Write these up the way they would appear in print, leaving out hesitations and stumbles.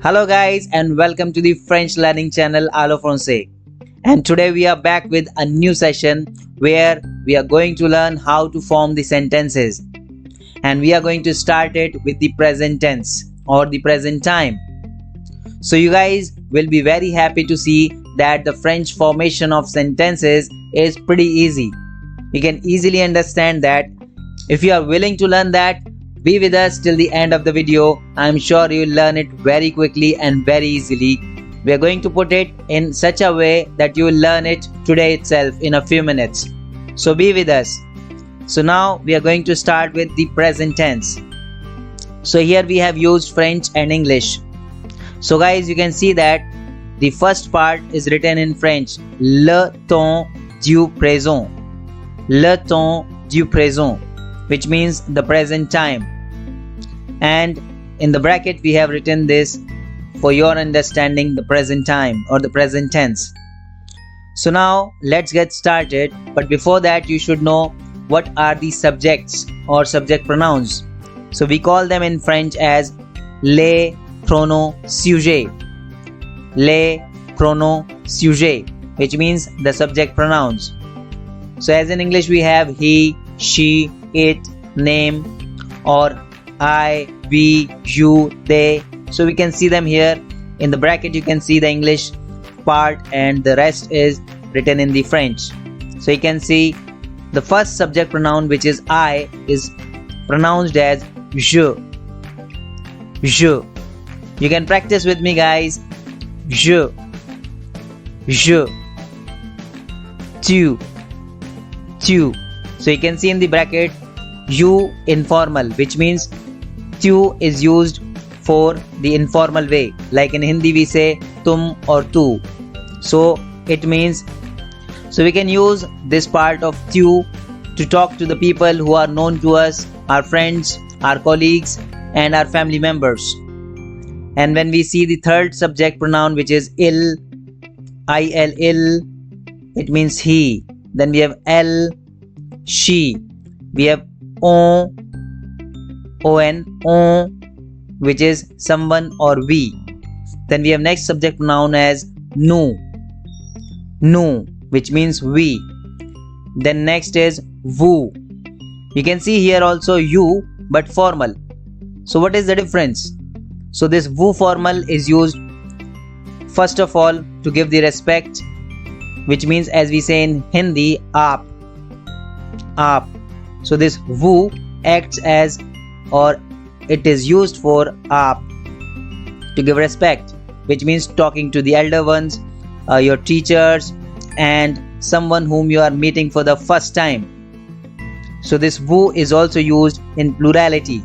Hello guys and welcome to the French learning channel Allo Francais. And today we are back with a new session where we are going to learn how to form the sentences. And we are going to start it with the present tense or the present time. So you guys will be very happy to see that the French formation of sentences is pretty easy. You can easily understand that. If you are willing to learn that, be with us till the end of the video. I am sure you will learn it very quickly and very easily. We are going to put it in such a way that you will learn it today itself in a few minutes. So be with us. So now we are going to start with the present tense. So here we have used French and English. So guys, you can see that the first part is written in French. Le temps du présent. Le temps du présent, which means the present time. And in the bracket we have written this for your understanding, the present time or the present tense. So now let's get started, but before that you should know what are the subjects or subject pronouns. So we call them in French as les pronoms sujets. Les pronoms sujets, which means the subject pronouns. So as in English we have he, she, it, name, or I, we, you, they. So we can see them here in the bracket. You can see the English part and the rest is written in the French. So you can see the first subject pronoun, which is I, is pronounced as je. Je. You can practice with me guys. Je. Je. Tu. Tu. So you can see in the bracket you informal, which means tu is used for the informal way. Like in Hindi we say tum or tu. So it means, so we can use this part of tu to talk to the people who are known to us, our friends, our colleagues and our family members. And when we see the third subject pronoun, which is il, il, il, it means he. Then we have elle, she. We have on, which is someone or we. Then we have next subject pronoun as nous, which means we. Then next is vous. You can see here also you, but formal. So what is the difference? So this vous formal is used first of all to give the respect, which means, as we say in Hindi, aap. So this vous acts as, or it is used for aap, to give respect, which means talking to the elder ones, your teachers and someone whom you are meeting for the first time. So this vous is also used in plurality,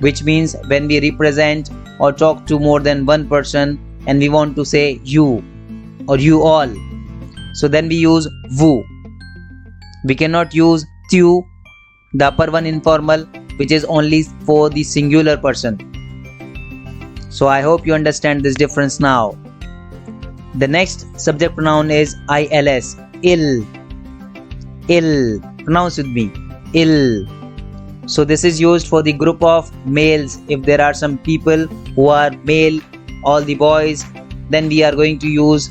which means when we represent or talk to more than one person and we want to say you or you all, so then we use vous. We cannot use tu, the upper one informal, which is only for the singular person. So I hope you understand this difference now. The next subject pronoun is ils, il. Pronounce with me, il. So this is used for the group of males. If there are some people who are male, all the boys, then we are going to use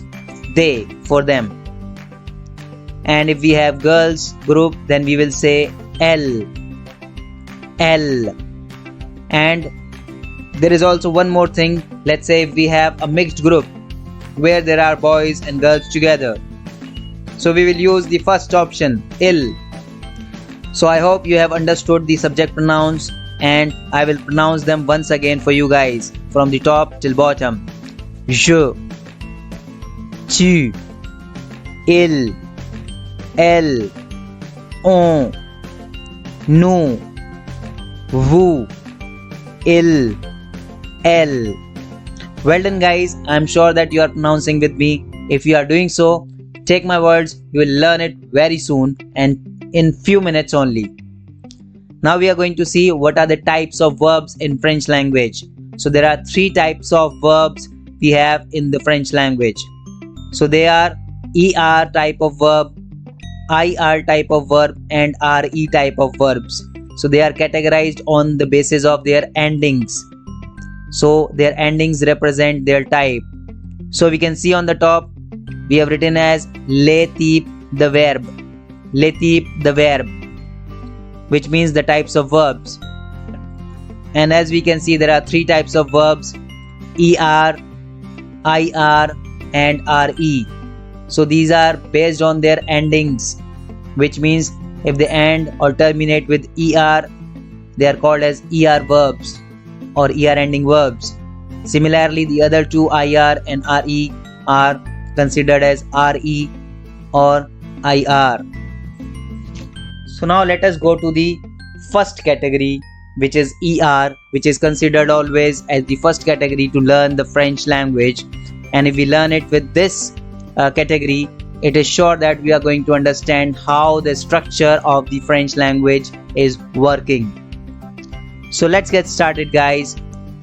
they for them. And if we have girls group, then we will say elle. And there is also one more thing. Let's say if we have a mixed group where there are boys and girls together, so we will use the first option, il. So I hope you have understood the subject pronouns, and I will pronounce them once again for you guys from the top till bottom. Je, tu, il, elle, on, nous, vous, il, elle. Well done guys, I am sure that you are pronouncing with me. If you are doing so, take my words, you will learn it very soon and in few minutes only. Now we are going to see what are the types of verbs in French language. So there are three types of verbs we have in the French language. So they are ER type of verb, IR type of verb and RE type of verbs. So they are categorized on the basis of their endings. So their endings represent their type. So we can see on the top, we have written as le type the verb. Le type the verb, which means the types of verbs. And as we can see, there are three types of verbs: er, ir, and re. So these are based on their endings, which means if they end or terminate with er, they are called as er verbs or er ending verbs. Similarly, the other two, ir and re, are considered as re or ir. So now let us go to the first category, which is er, which is considered always as the first category to learn the French language. And if we learn it with this category, it is sure that we are going to understand how the structure of the French language is working. So let's get started, guys.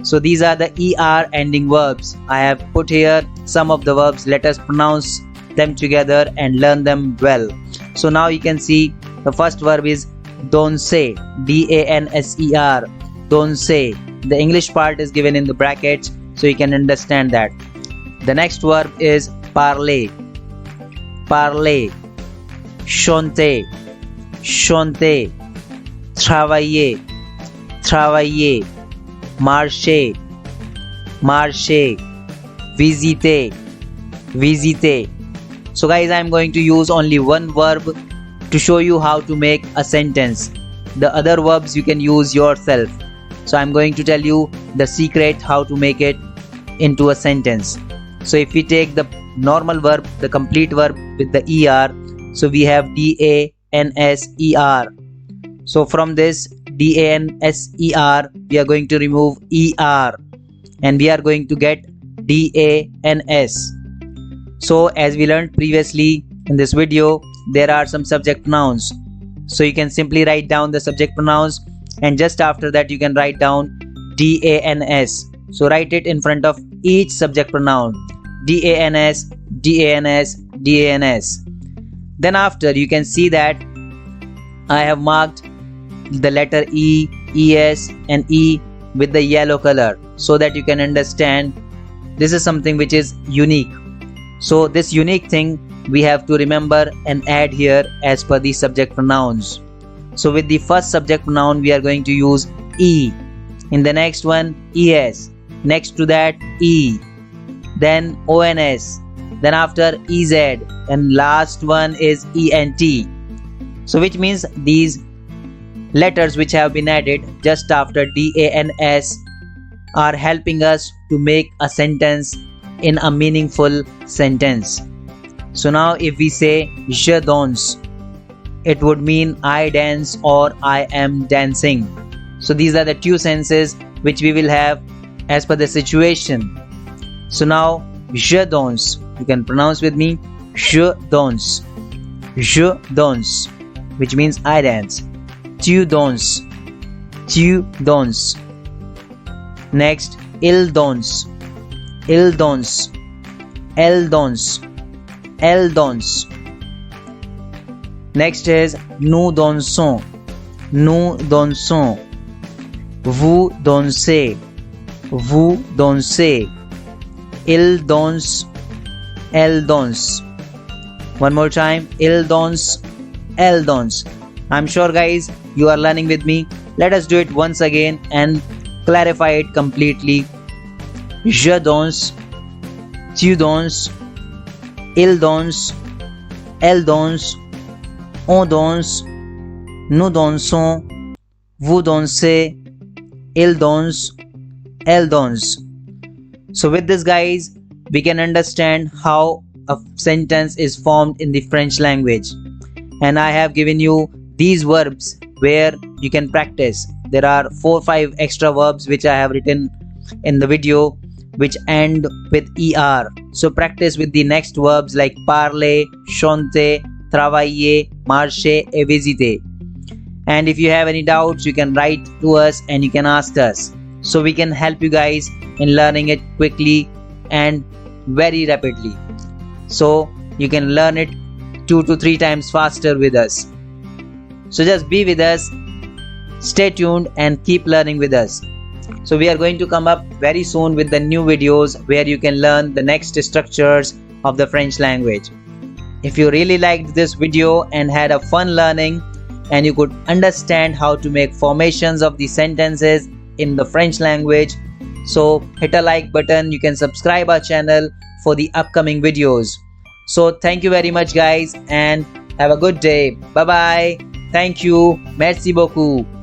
So these are the er ending verbs. I have put here some of the verbs. Let us pronounce them together and learn them well. So now you can see the first verb is danser, danser, danser. The English part is given in the brackets, so you can understand that. The next verb is parler, parler, chanter, chanter, travailler, travailler, marcher, marcher, visiter, visiter. So guys, I am going to use only one verb to show you how to make a sentence. The other verbs you can use yourself. So I am going to tell you the secret how to make it into a sentence. So if we take the normal verb, the complete verb with the er, so we have danser. So from this danser, we are going to remove er and we are going to get dans. So as we learned previously in this video, there are some subject pronouns. So you can simply write down the subject pronouns and just after that you can write down dans. So write it in front of each subject pronoun: dans, dans, dans. Then after, you can see that I have marked the letter E, ES and E with the yellow color so that you can understand this is something which is unique. So this unique thing we have to remember and add here as per the subject pronouns. So with the first subject pronoun we are going to use E. In the next one, ES. Next to that, E. Then ONS. Then after EZ. And last one is ENT. So which means these letters which have been added just after DANS are helping us to make a sentence in a meaningful sentence. So now if we say je danse, it would mean I dance or I am dancing. So these are the two senses which we will have as per the situation. So now je danse, you can pronounce with me, je danse, which means I dance. Tu danses, tu danses. Next, il danse, elle danse, elle danse. Next is nous dansons, nous dansons. Vous dansez, vous dansez. Il danse, elle danse. One more time, il danse, elle danse. I'm sure guys you are learning with me. Let us do it once again and clarify it completely. Je danse, tu danses, il danse, elle danse, on danse, nous dansons, vous dansez, il danse, elle danse. So with this guys, we can understand how a sentence is formed in the French language. And I have given you these verbs where you can practice. There are 4 or 5 extra verbs which I have written in the video which end with er. So practice with the next verbs like parler, chanter, travailler, marcher et visiter. And if you have any doubts, you can write to us and you can ask us. So we can help you guys in learning it quickly and very rapidly. So you can learn it 2 to 3 times faster with us. So just be with us, stay tuned and keep learning with us. So we are going to come up very soon with the new videos where you can learn the next structures of the French language. If you really liked this video and had a fun learning and you could understand how to make formations of the sentences in the French language, so hit a like button. You can subscribe our channel for the upcoming videos. So thank you very much guys and have a good day. Bye bye. Thank you. Merci beaucoup.